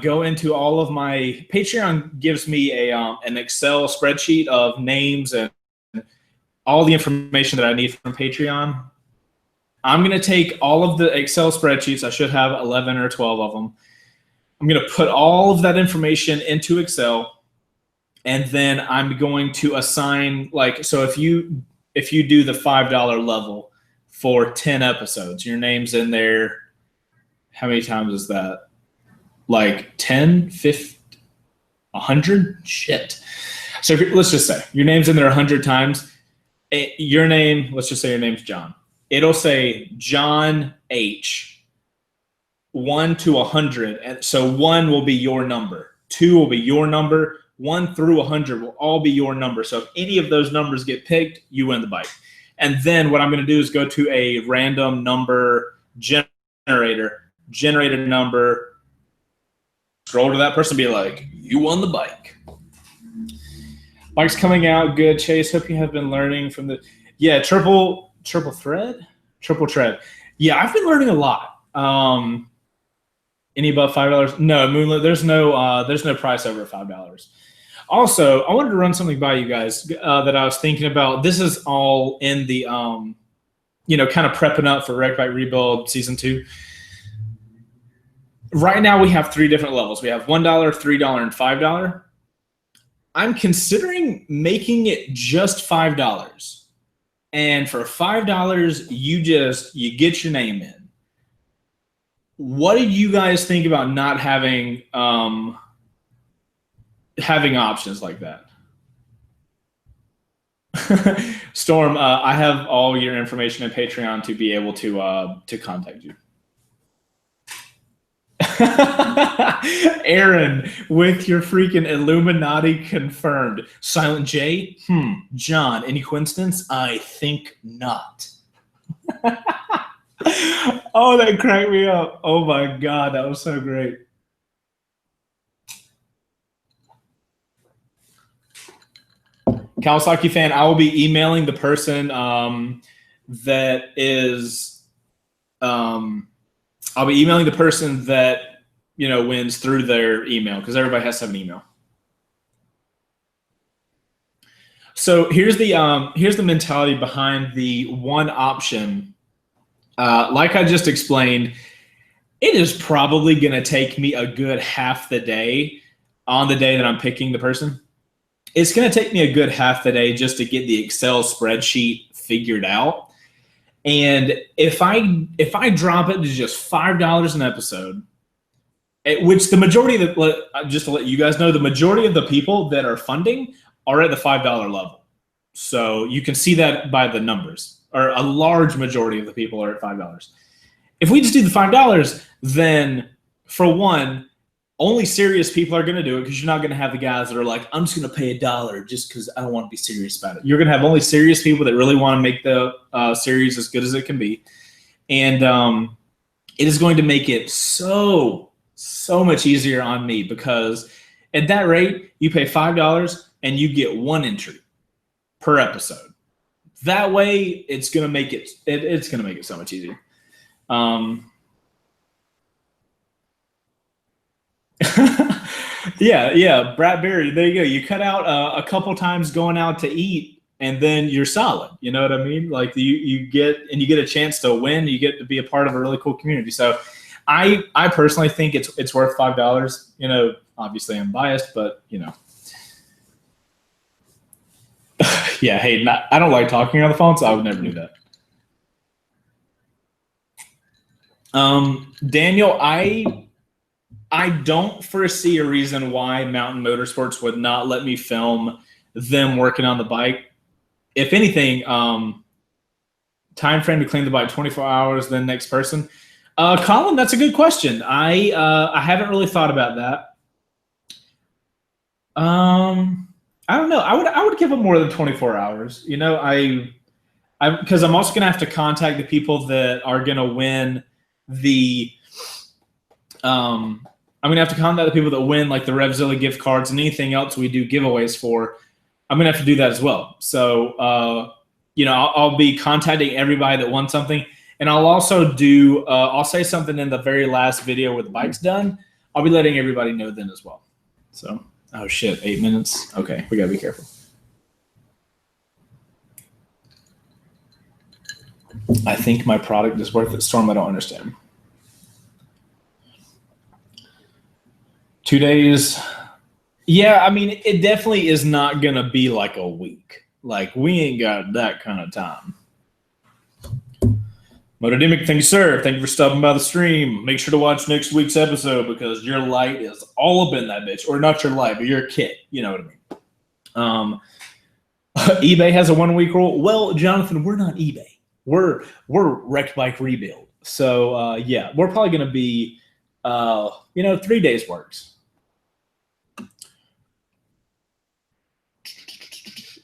go into all of my Patreon gives me an Excel spreadsheet of names and all the information that I need from Patreon. I'm going to take all of the Excel spreadsheets. I should have 11 or 12 of them. I'm going to put all of that information into Excel, and then I'm going to assign, like, so if you do the $5 level for 10 episodes, your name's in there. How many times is that? Like 10, 50, 100? Shit. So let's just say your name's in there 100 times. Your name, let's just say your name's John. It'll say John H, 1 to 100. And so 1 will be your number. 2 will be your number. 1 through 100 will all be your number. So if any of those numbers get picked, you win the bike. And then what I'm going to do is go to a random number generator, generate a number, scroll to that person, be like, you won the bike. Bike's coming out good, Chase. Hope you have been learning from the, yeah, triple tread. Yeah, I've been learning a lot. Any above $5? No, Moonlit. There's no price over $5. Also, I wanted to run something by you guys that I was thinking about. This is all in the kind of prepping up for Wreck Bike Rebuild Season 2. Right now we have 3 different levels. We have $1, $3, and $5. I'm considering making it just $5. And for $5, you get your name in. What do you guys think about not having options like that? Storm, I have all your information in Patreon to be able to contact you. Aaron, with your freaking Illuminati confirmed. Silent J? John, any coincidence? I think not. Oh, that cracked me up. Oh my God, that was so great. Kawasaki fan, I will be emailing the person that is I'll be emailing the person that wins through their email, because everybody has to have an email. So here's the mentality behind the one option. Like I just explained, it is probably going to take me a good half the day on the day that I'm picking the person. it's going to take me a good half the day just to get the Excel spreadsheet figured out. And if I drop it to just $5 an episode, which the majority of the, just to let you guys know, the majority of the people that are funding are at the $5 level. So you can see that by the numbers, or a large majority of the people are at $5. If we just do the $5, then for one, only serious people are going to do it, because you're not going to have the guys that are like, I'm just going to pay $1 just because I don't want to be serious about it. You're going to have only serious people that really want to make the series as good as it can be. And it is going to make it so much easier on me, because at that rate, you pay $5 and you get one entry per episode. That way, it's going to make it so much easier. Yeah, Brad Berry, there you go. You cut out a couple times going out to eat, and then you're solid. You know what I mean? Like you get a chance to win. You get to be a part of a really cool community. So I personally think it's worth $5. You know, obviously I'm biased, but you know. Yeah, hey, I don't like talking on the phone, so I would never do that. Daniel, I don't foresee a reason why Mountain Motorsports would not let me film them working on the bike. If anything, time frame to clean the bike, 24 hours, then next person. Colin, that's a good question. I haven't really thought about that. I don't know. I would give them more than 24 hours. You know, because I'm also gonna have to contact the people that are gonna win the. I'm gonna have to contact the people that win like the Revzilla gift cards and anything else we do giveaways for. I'm gonna have to do that as well. So you know, I'll be contacting everybody that won something, and I'll also do. I'll say something in the very last video where the bike's done. I'll be letting everybody know then as well. So. Oh shit, 8 minutes. Okay, we gotta be careful. I think my product is worth it. Storm, I don't understand. 2 days. Yeah, I mean, it definitely is not gonna be like a week. Like, we ain't got that kind of time. Motodemic, thank you, sir. Thank you for stopping by the stream. Make sure to watch next week's episode, because your light is all up in that bitch. Or not your light, but your kit. You know what I mean. eBay has a 1 week rule. Well, Jonathan, we're not eBay. We're Wrecked Bike Rebuild. So yeah, we're probably gonna be 3 days works.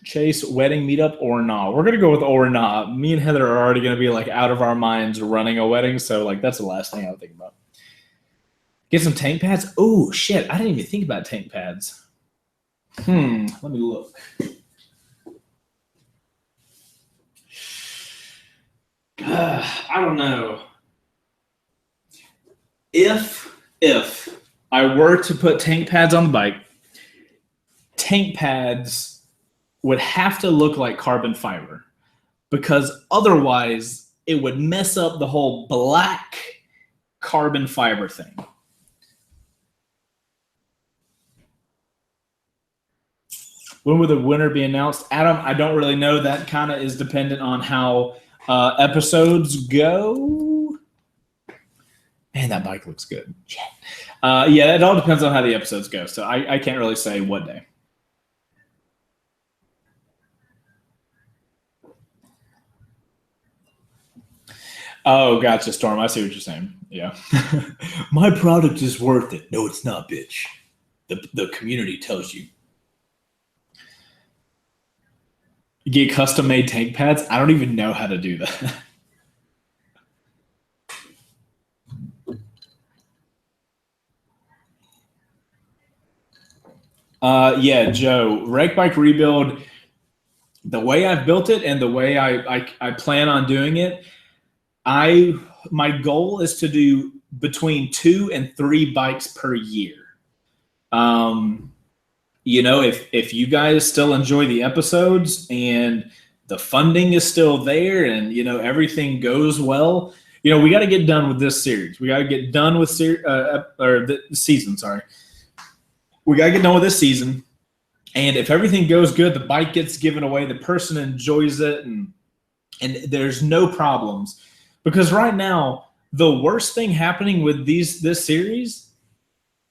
Chase, wedding meetup or not? We're gonna go with or not. Me and Heather are already gonna be like out of our minds running a wedding, so like that's the last thing I would think about. Get some tank pads. Oh shit, I didn't even think about tank pads. Let me look. I don't know. If I were to put tank pads on the bike, tank pads would have to look like carbon fiber, because otherwise it would mess up the whole black carbon fiber thing. When will the winner be announced? Adam, I don't really know. That kind of is dependent on how episodes go. Man, that bike looks good. Yeah, it all depends on how the episodes go. So I can't really say what day. Oh, gotcha, Storm. I see what you're saying. Yeah. My product is worth it. No, it's not, bitch. The community tells you. You get custom-made tank pads? I don't even know how to do that. Yeah, Joe. Wreck Bike Rebuild, the way I've built it and the way I plan on doing it, my goal is to do between 2 and 3 bikes per year. You know, if you guys still enjoy the episodes and the funding is still there and, you know, everything goes well, you know, we got to get done with this series. We got to get done with the season, sorry. We got to get done with this season. And if everything goes good, the bike gets given away, the person enjoys it, and there's no problems. Because right now, the worst thing happening with this series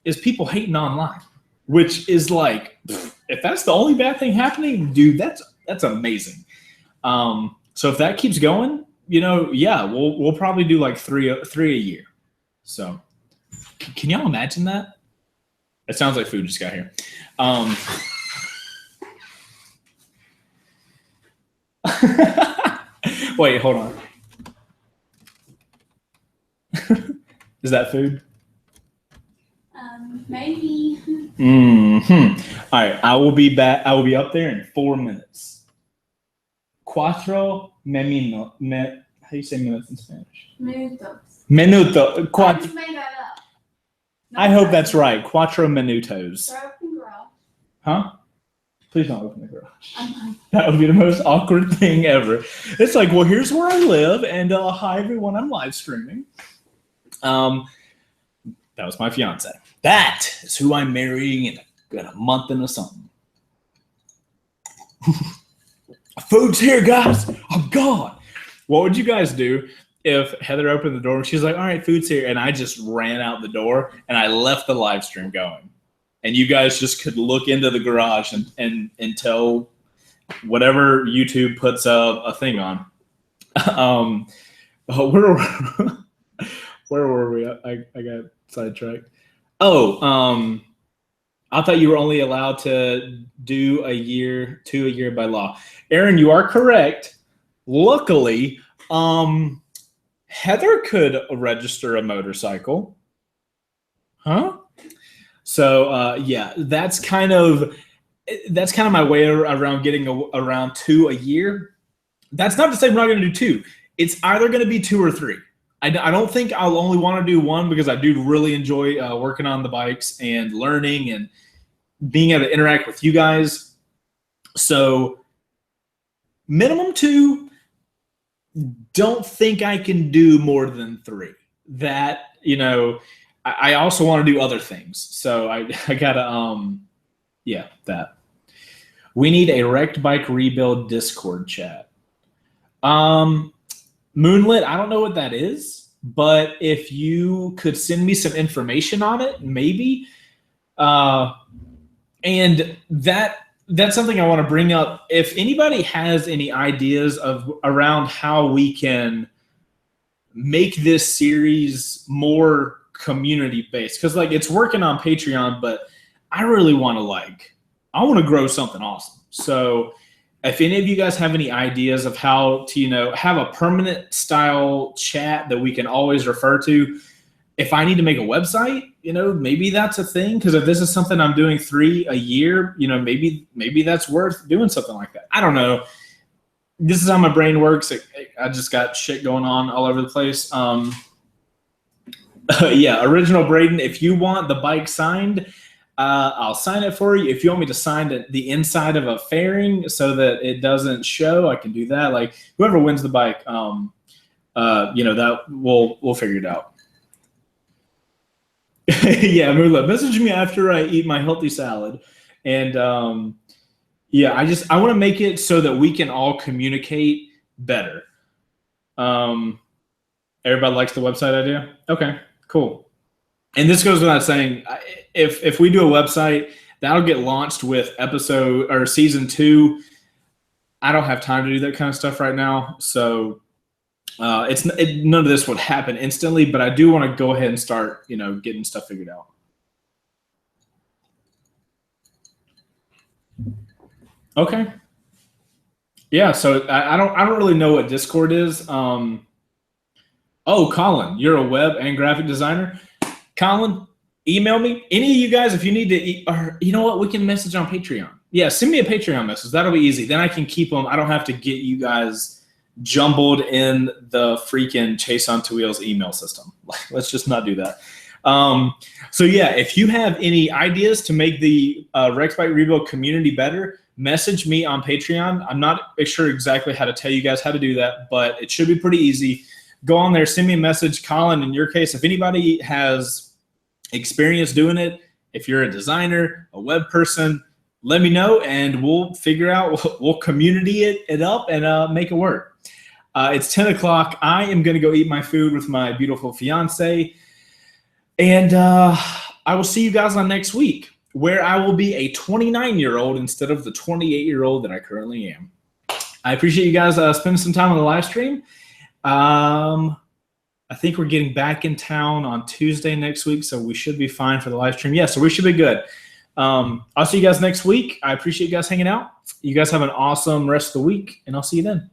is people hating online, which is like, if that's the only bad thing happening, dude, that's amazing. So if that keeps going, yeah, we'll probably do like three a year. So can y'all imagine that? It sounds like food just got here. Wait, hold on. Is that food? Maybe. All right, I will be back. I will be up there in 4 minutes. Cuatro minutos. How do you say minutes in Spanish? Minutos. Minuto. I just made that up. I hope that's right. Cuatro minutos. Open garage. Huh? Please don't open the garage. I'm That would be the most awkward thing ever. It's like, well, here's where I live, and hi everyone, I'm live streaming. That was my fiance. That is who I'm marrying in a month and something. Food's here, guys. I'm gone. What would you guys do if Heather opened the door and she's like, all right, food's here, and I just ran out the door and I left the live stream going? And you guys just could look into the garage and tell whatever YouTube puts a thing on. Where were we? I got sidetracked. Oh, I thought you were only allowed to do 2 a year by law. Aaron, you are correct. Luckily, Heather could register a motorcycle. Huh? So yeah, that's kind of my way around getting around 2 a year. That's not to say we're not going to do 2. It's either going to be 2 or 3. I don't think I'll only want to do 1 because I do really enjoy working on the bikes and learning and being able to interact with you guys. So minimum 2. Don't think I can do more than 3. That, I also want to do other things. So I gotta, yeah, that. We need a wrecked bike rebuild Discord chat. Moonlit, I don't know what that is, but if you could send me some information on it, maybe. And that's something I want to bring up. If anybody has any ideas around how we can make this series more community based, because like it's working on Patreon, but I really want to grow something awesome. So if any of you guys have any ideas of how to have a permanent style chat that we can always refer to, if I need to make a website, maybe that's a thing. Because if this is something I'm doing 3 a year, maybe that's worth doing something like that. I don't know. This is how my brain works. I just got shit going on all over the place. Yeah, Original Braden, if you want the bike signed, I'll sign it for you. If you want me to sign the inside of a fairing so that it doesn't show, I can do that. Like whoever wins the bike, that we'll figure it out. Yeah, Mula, message me after I eat my healthy salad. And yeah, I want to make it so that we can all communicate better. Everybody likes the website idea? Okay, cool. And this goes without saying, if we do a website, that'll get launched with season 2. I don't have time to do that kind of stuff right now. So none of this would happen instantly, but I do want to go ahead and start, getting stuff figured out. Okay. Yeah. So I don't really know what Discord is. Oh, Colin, you're a web and graphic designer. Colin, email me. Any of you guys, if you need to, or you know what, we can message on Patreon. Yeah, send me a Patreon message. That'll be easy. Then I can keep them. I don't have to get you guys jumbled in the freaking Chaseontwowheels email system. Let's just not do that. So yeah, if you have any ideas to make the Rex Bike Rebuild community better, message me on Patreon. I'm not sure exactly how to tell you guys how to do that, but it should be pretty easy. Go on there, send me a message. Colin, in your case, if anybody has experience doing it, if you're a designer, a web person, let me know, and we'll figure out. We'll community it up and make it work. It's 10 o'clock. I am going to go eat my food with my beautiful fiance, and I will see you guys on next week, where I will be a 29-year-old instead of the 28-year-old that I currently am. I appreciate you guys spending some time on the live stream. I think we're getting back in town on Tuesday next week, so we should be fine for the live stream. Yeah, so we should be good. I'll see you guys next week. I appreciate you guys hanging out. You guys have an awesome rest of the week, and I'll see you then.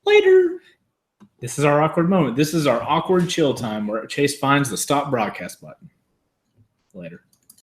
Later. This is our awkward moment. This is our awkward chill time where Chase finds the stop broadcast button. Later.